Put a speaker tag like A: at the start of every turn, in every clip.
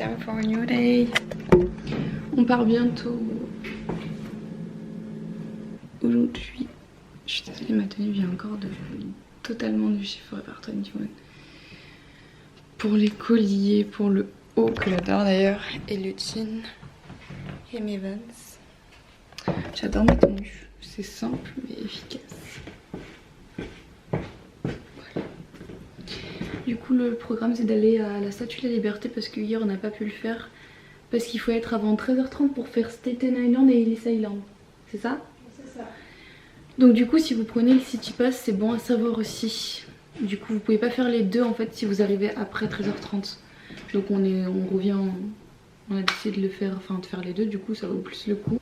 A: time for a new day. On part bientôt. Aujourd'hui, je suis désolée, ma tenue vient encore de totalement du chez Forever 21. Pour les colliers, pour le haut que j'adore d'ailleurs, et le jean et mes Vans. J'adore ma tenue, c'est simple mais efficace. Du coup le programme c'est d'aller à la Statue de la Liberté parce que hier on n'a pas pu le faire parce qu'il faut être avant 13h30 pour faire Staten Island et Ellis Island. C'est ça? C'est ça. Donc du coup si vous prenez le City Pass c'est bon à savoir aussi. Du coup vous pouvez pas faire les deux en fait si vous arrivez après 13h30. Donc on revient, on a décidé de le faire, enfin de faire les deux, du coup ça vaut plus le coup.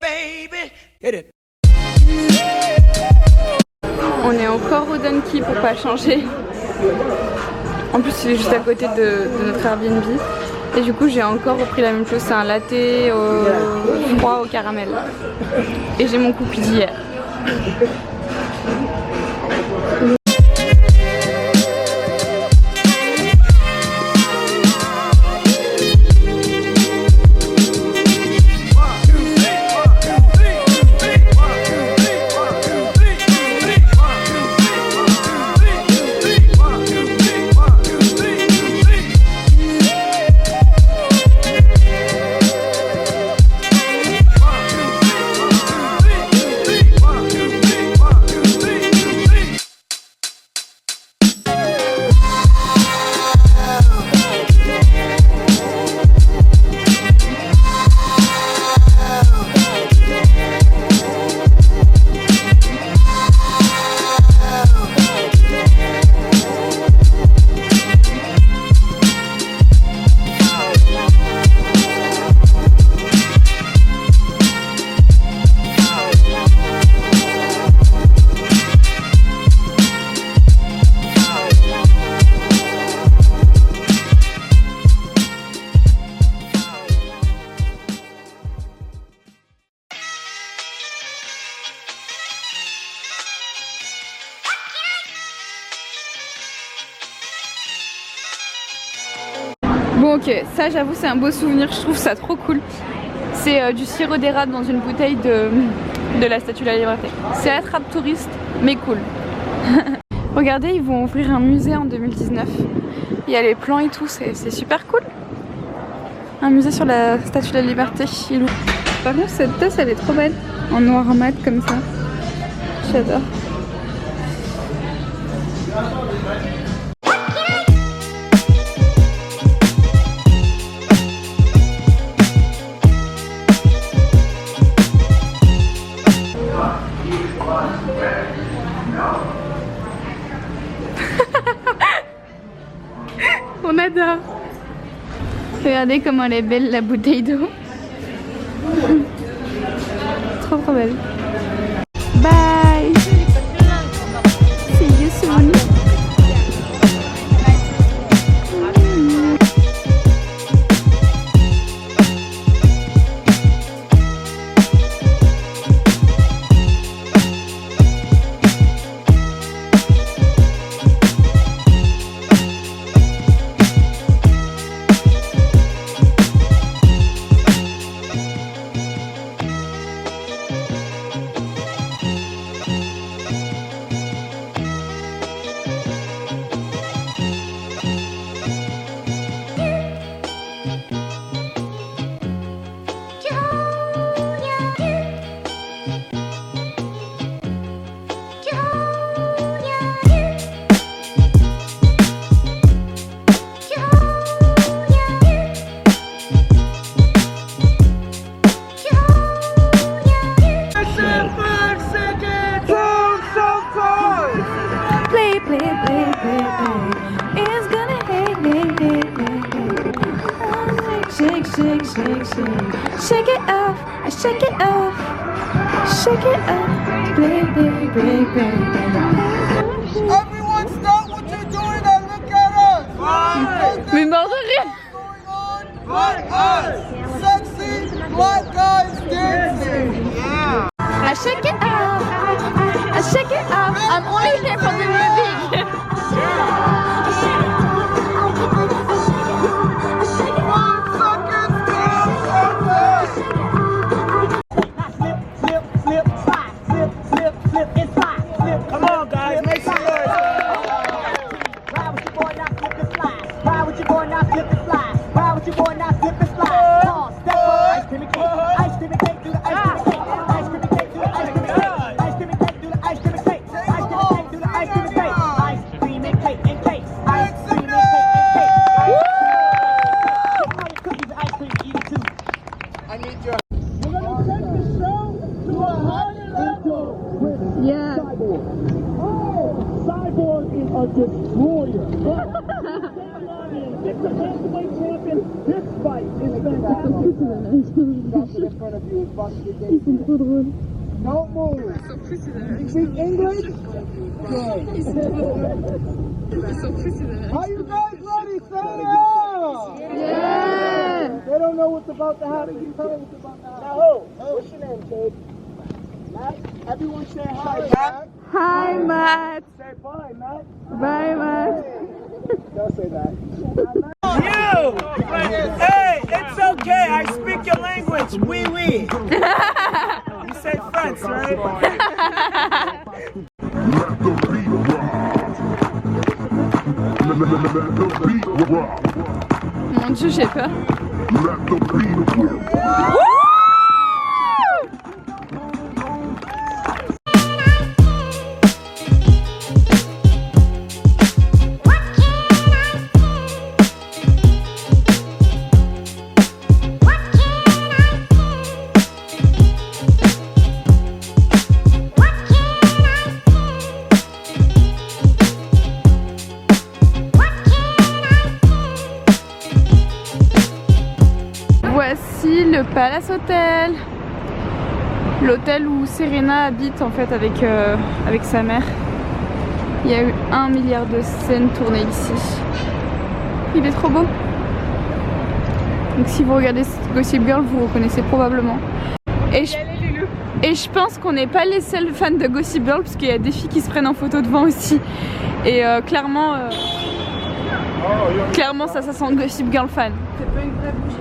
A: Baby, hit it. On est encore au Donkey pour pas changer. En plus il est juste à côté de notre Airbnb. Et du coup j'ai encore repris la même chose, c'est un latte au froid au caramel. Et j'ai mon cookie d'hier. Bon ok, ça j'avoue c'est un beau souvenir, je trouve ça trop cool. C'est du sirop d'érable dans une bouteille de la Statue de la Liberté. C'est attrape touriste mais cool. Regardez, ils vont ouvrir un musée en 2019. Il y a les plans et tout, c'est super cool. Un musée sur la Statue de la Liberté. Par contre cette tasse elle est trop belle, en noir mat comme ça. J'adore. On adore. Regardez comment elle est belle la bouteille d'eau. Trop belle. Bye. See you soon. Shake, shake, shake. Shake it off, I shake it off. Shake it off, break, break, break, break.
B: Everyone stop what you're doing and look at us!
A: Mais mort de rire!
B: But us! Sexy black guys dancing! Yeah!
A: I shake it off, I shake it off. I'm only here for the music.
B: need your. We're gonna take the show to a higher level.
A: Yeah.
B: Cyborg is a destroyer. It's the heavyweight champion. This fight is fantastic. Something in front of you is about to get dangerous. Don't move. You speak English? Good. Are you guys ready? Say yeah!
A: Yeah.
B: They don't know what's about to happen. You tell them what's about to happen. Now, what's your name, kid? Matt? Everyone say hi, Matt.
A: Hi, Matt.
B: Say bye, Matt.
A: Bye, Matt.
B: Don't say that. You! Hey, it's okay. I speak your language. Oui, oui. You say French, right?
A: Mon Dieu, j'ai peur. Voici le Palace Hotel, l'hôtel où Serena habite en fait avec sa mère. Il y a eu 1 milliard de scènes tournées ici. Il est trop beau. Donc si vous regardez Gossip Girl, vous reconnaissez probablement. Et je pense qu'on n'est pas les seuls fans de Gossip Girl parce qu'il y a des filles qui se prennent en photo devant aussi. Et clairement ça sent Gossip Girl fan. C'est pas une vraie bougie.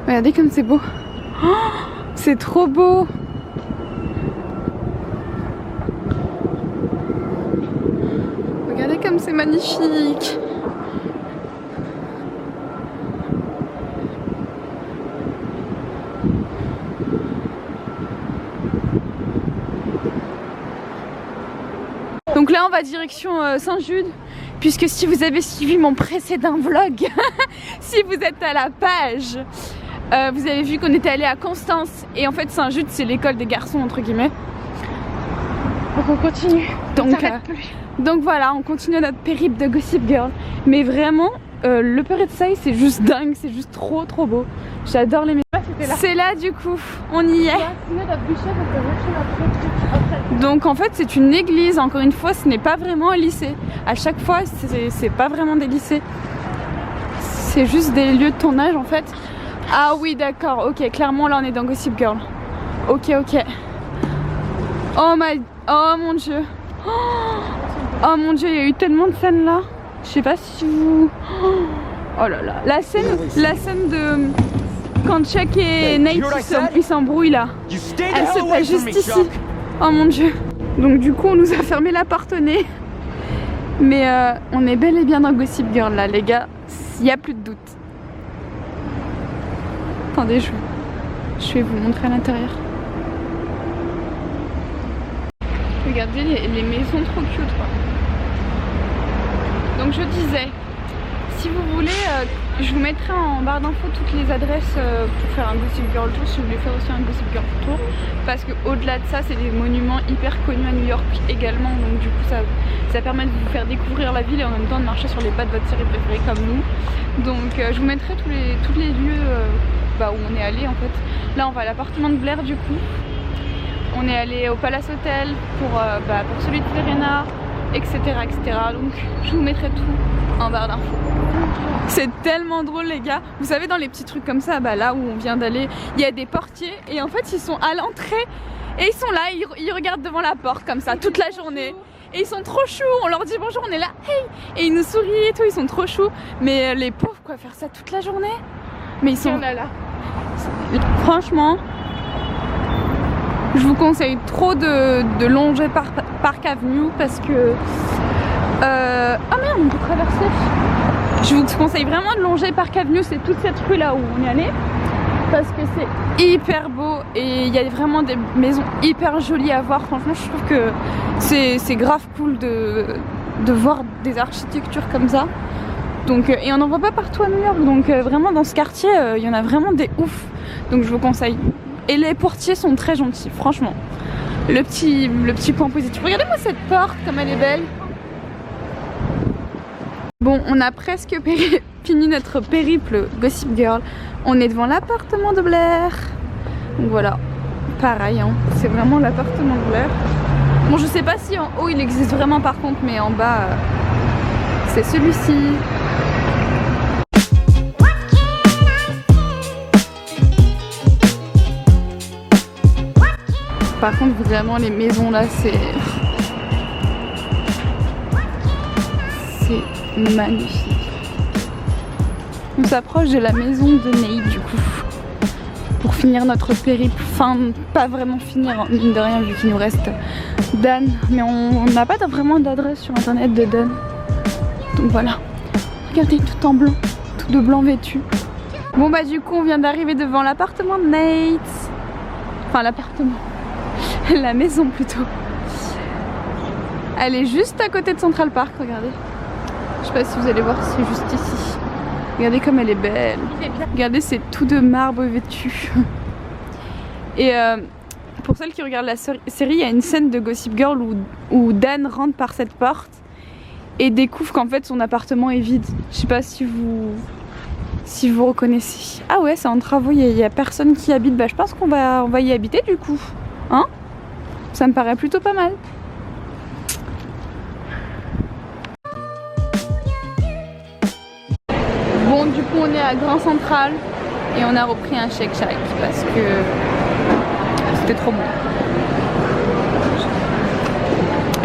A: Regardez comme c'est beau. Oh, c'est trop beau. Regardez comme c'est magnifique. Donc là on va direction Saint-Jude. Puisque si vous avez suivi mon précédent vlog, si vous êtes à la page, vous avez vu qu'on était allé à Constance. Et en fait Saint-Jude c'est l'école des garçons entre guillemets. Donc on continue. Donc voilà, on continue notre périple de Gossip Girl. Mais vraiment, le Upper East Side c'est juste dingue, c'est juste trop beau. J'adore les maisons. C'est là du coup, on y est. Donc en fait c'est une église, encore une fois ce n'est pas vraiment un lycée. À chaque fois c'est pas vraiment des lycées. C'est juste des lieux de tournage en fait. Ah oui d'accord, ok, clairement là on est dans Gossip Girl. Ok. Oh mon dieu. Oh mon dieu, il y a eu tellement de scènes là. Je sais pas si vous... Oh là là, la scène de... Quand Chuck et Nate ils s'embrouillent là. Elle se passe juste ici. Oh mon dieu. Donc du coup on nous a fermé la porte au nez. Mais on est bel et bien dans Gossip Girl là les gars. Il n'y a plus de doute. Attendez, je vais vous montrer à l'intérieur. Regardez les maisons trop cute quoi. Donc je disais, si vous voulez, je vous mettrai en barre d'infos toutes les adresses pour faire un Gossip Girl Tour, si vous voulez faire aussi un Gossip Girl Tour. Parce que au-delà de ça, c'est des monuments hyper connus à New York également. Donc du coup, ça permet de vous faire découvrir la ville et en même temps de marcher sur les pas de votre série préférée comme nous. Donc je vous mettrai tous les lieux où on est allé en fait. Là, on va à l'appartement de Blair du coup. On est allé au Palace Hotel pour celui de Serena, etc. Donc je vous mettrai tout en barre d'infos. C'est tellement drôle les gars. Vous savez dans les petits trucs comme ça, là où on vient d'aller, il y a des portiers et en fait ils sont à l'entrée et ils sont là, ils regardent devant la porte comme ça toute la journée. Et ils sont trop choux, on leur dit bonjour, on est là, hey. Et ils nous sourient et tout, ils sont trop choux. Mais les pauvres quoi, faire ça toute la journée. Mais ils sont... là. Franchement, je vous conseille trop de longer Park Avenue parce que... Oh merde, on peut traverser. Je vous conseille vraiment de longer Park Avenue, c'est toute cette rue là où on est allé. Parce que c'est hyper beau et il y a vraiment des maisons hyper jolies à voir. Franchement, je trouve que c'est grave cool de voir des architectures comme ça. Donc, et on n'en voit pas partout à New York, donc vraiment dans ce quartier, il y en a vraiment des ouf. Donc je vous conseille. Et les portiers sont très gentils, franchement. Le petit point positif. Regardez-moi cette porte, comme elle est belle. Bon, on a presque fini notre périple Gossip Girl. On est devant l'appartement de Blair. Donc voilà, pareil, hein. C'est vraiment l'appartement de Blair. Bon, je sais pas si en haut il existe vraiment par contre, mais en bas, c'est celui-ci. Par contre, vraiment, les maisons là, c'est magnifique. On s'approche de la maison de Nate du coup. Pour finir notre périple. Enfin, pas vraiment finir, mine de rien, vu qu'il nous reste Dan. Mais on n'a pas vraiment d'adresse sur internet de Dan. Donc voilà. Regardez, tout en blanc. Tout de blanc vêtu. Bon bah du coup, on vient d'arriver devant l'appartement de Nate. Enfin, l'appartement. La maison plutôt. Elle est juste à côté de Central Park, regardez. Je sais pas si vous allez voir, c'est juste ici. Regardez comme elle est belle. Regardez, c'est tout de marbre vêtu. Et pour celles qui regardent la série, il y a une scène de Gossip Girl où Dan rentre par cette porte et découvre qu'en fait son appartement est vide. Je sais pas si vous reconnaissez. Ah ouais, c'est en travaux, il y a personne qui habite. Bah je pense qu'on va y habiter du coup. Hein? Ça me paraît plutôt pas mal. Bon, du coup, on est à Grand Central et on a repris un Shake Shack parce que c'était trop bon.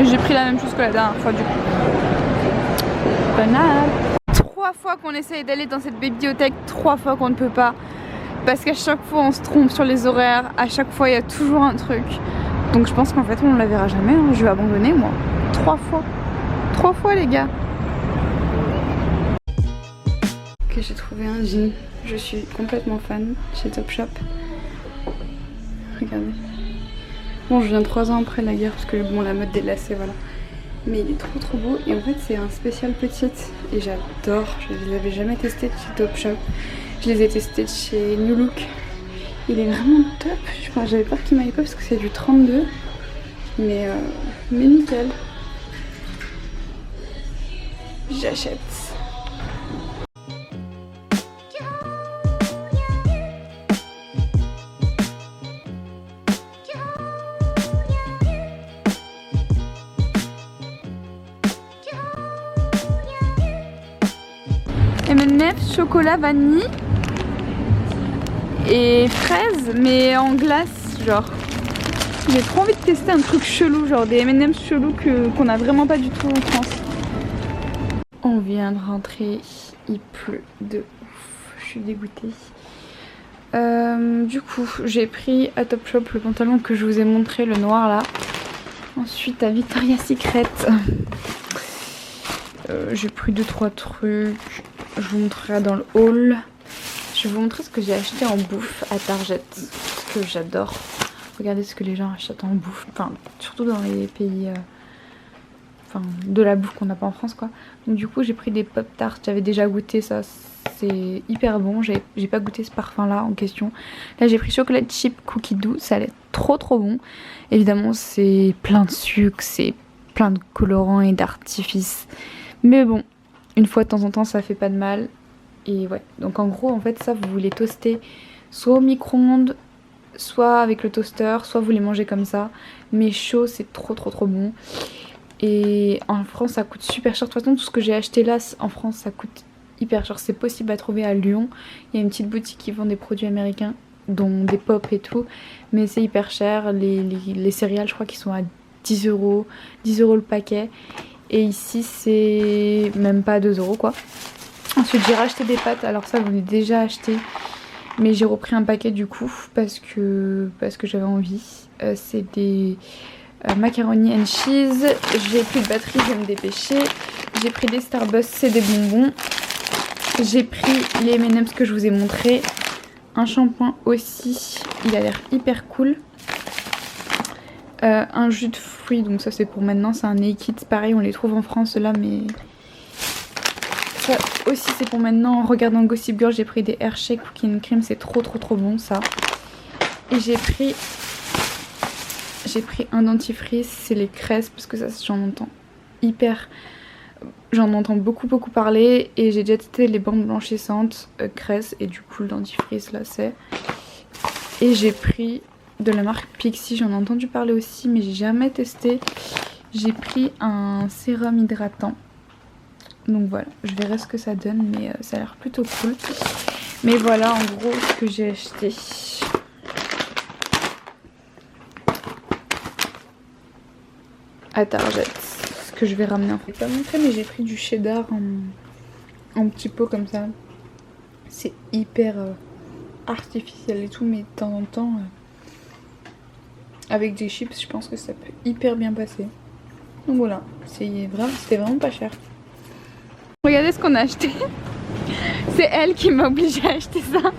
A: J'ai pris la même chose que la dernière fois, du coup. Banal. 3 fois qu'on essaye d'aller dans cette bibliothèque, 3 fois qu'on ne peut pas. Parce qu'à chaque fois, on se trompe sur les horaires. À chaque fois, il y a toujours un truc. Donc je pense qu'en fait on ne la verra jamais, hein. Je vais abandonner moi. 3 fois. 3 fois les gars. Ok, j'ai trouvé un jean. Je suis complètement fan chez Topshop. Regardez. Bon, je viens 3 ans après la guerre parce que bon, la mode des lacets, voilà. Mais il est trop beau et en fait c'est un spécial petite et j'adore. Je les avais jamais testés chez Topshop. Je les ai testés chez New Look. Il est vraiment top. J'avais peur qu'il m'aille pas parce que c'est du 32. Mais nickel. J'achète. M&M's chocolat vanille et fraise mais en glace genre. J'ai trop envie de tester un truc chelou, genre des M&M's chelous qu'on a vraiment pas du tout en France. On vient de rentrer, il pleut de ouf, je suis dégoûtée. Du coup j'ai pris à Topshop le pantalon que je vous ai montré, le noir là. Ensuite à Victoria's Secret j'ai pris 2-3 trucs. Je vous montrerai dans le haul. Je vais vous montrer ce que j'ai acheté en bouffe à Target, ce que j'adore. Regardez ce que les gens achètent en bouffe, enfin surtout dans les pays enfin de la bouffe qu'on n'a pas en France quoi. Donc du coup j'ai pris des pop tarts, j'avais déjà goûté ça, c'est hyper bon. J'ai pas goûté ce parfum là en question. Là j'ai pris chocolate chip cookie doux, ça allait trop bon. Évidemment c'est plein de sucre, c'est plein de colorants et d'artifices, mais bon, une fois de temps en temps ça fait pas de mal. Et ouais, donc en gros en fait ça vous les toaster soit au micro-ondes, soit avec le toaster, soit vous les mangez comme ça, mais chaud c'est trop bon. Et en France ça coûte super cher. De toute façon tout ce que j'ai acheté là en France ça coûte hyper cher. C'est possible à trouver à Lyon, il y a une petite boutique qui vend des produits américains dont des pop et tout, mais c'est hyper cher. Les céréales je crois qu'ils sont à 10 €, 10 € le paquet, et ici c'est même pas 2 € quoi. Ensuite j'ai racheté des pâtes, alors ça j'en ai déjà acheté, mais j'ai repris un paquet du coup parce que j'avais envie. C'est des macaroni and cheese. J'ai plus de batterie, je vais me dépêcher. J'ai pris des Starburst, c'est des bonbons. J'ai pris les M&M's que je vous ai montré. Un shampoing aussi, il a l'air hyper cool. Un jus de fruits, donc ça c'est pour maintenant, c'est un Naked. Pareil on les trouve en France là, mais ça aussi c'est pour maintenant. En regardant Gossip Girl, j'ai pris des Hershey Cookies and Cream, c'est trop bon ça. Et j'ai pris un dentifrice, c'est les Cresse, parce que ça j'en entends beaucoup parler, et j'ai déjà testé les bandes blanchissantes Cresse, et du coup le dentifrice là c'est. Et j'ai pris de la marque Pixi, j'en ai entendu parler aussi mais j'ai jamais testé. J'ai pris un sérum hydratant. Donc voilà, je verrai ce que ça donne, mais ça a l'air plutôt cool. Mais voilà en gros ce que j'ai acheté. À Target, ce que je vais ramener en fait. Je vais pas montrer, mais j'ai pris du cheddar en petits pots comme ça. C'est hyper artificiel et tout, mais de temps en temps avec des chips je pense que ça peut hyper bien passer. Donc voilà, c'était vraiment pas cher. Regardez ce qu'on a acheté. C'est elle qui m'a obligée à acheter ça.